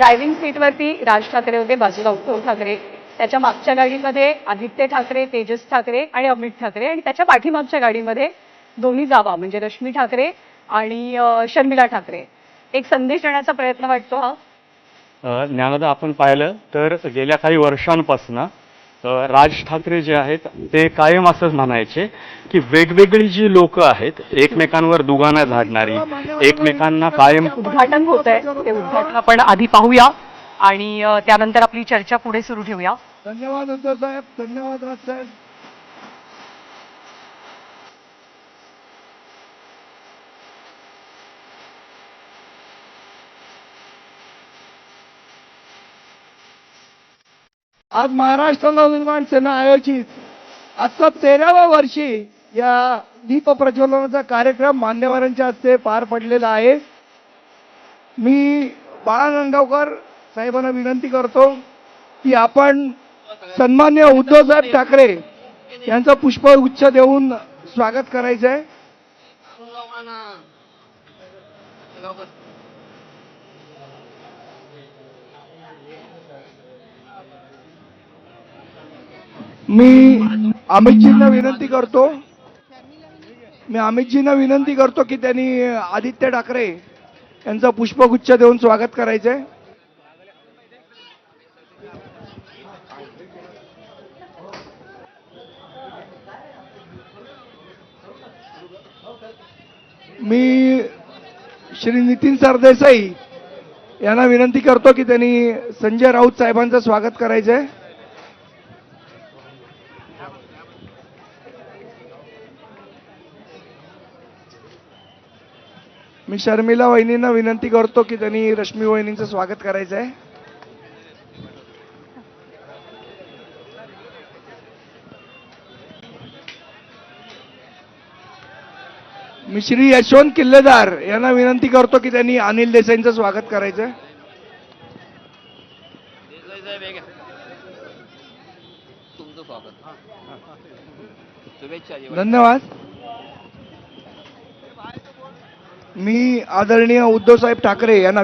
Driving सीटवरती Raj Thackeray होते, बाजूला उद्धव ठाकरे. त्याच्या मागच्या गाडीमध्ये आदित्य ठाकरे, तेजस ठाकरे आणि अमित ठाकरे, आणि त्याच्या पाठीमागच्या गाडीमध्ये दोन्ही जावा म्हणजे रश्मी ठाकरे आणि शर्मिला ठाकरे. एक संदेश देण्याचा प्रयत्न वाटतो हा. ज्ञानदा, आपण पाहिलं तर गेल्या काही वर्षांपासून राज ठाकरे जे आहेत ते कायम असंच म्हणायचे की वेगवेगळी जी लोक आहेत एकमेकांवर दुगाना झाडणारी, एकमेकांना कायम. उद्घाटन होत आहे, ते उद्घाटन आपण आधी पाहूया आणि त्यानंतर आपली चर्चा पुढे सुरू ठेवूया. धन्यवाद उद्धव साहेब, धन्यवाद राज साहेब. आज महाराष्ट्र नवनिर्माण सेना आयोजित आजचा 13व्या वर्षी या दीप प्रज्वलनाचा कार्यक्रम मान्यवरांच्या हस्ते पार पडलेला आहे. मी बाळा नांदगावकर साहेबांना विनंती करतो की आपण सन्मान्य उद्धवसाहेब ठाकरे यांचं पुष्पगुच्छ देऊन स्वागत करायचं आहे. मी अमितजींना विनंती करतो की त्यांनी आदित्य ठाकरे यांचं पुष्पगुच्छ देऊन स्वागत करायचंय. मी श्री नितीन सरदेसाई यांना विनंती करतो की त्यांनी संजय राऊत साहेबांचं स्वागत करायचंय. मी शर्मिला वहिनींना विनंती करतो की त्यांनी रश्मी वहिनींचं स्वागत करायचं आहे. मी श्री यशवंत किल्लेदार यांना विनंती करतो की त्यांनी अनिल देसाईंचं स्वागत करायचं आहे. धन्यवाद. मी आदरणीय उद्धवसाहेब ठाकरे यांना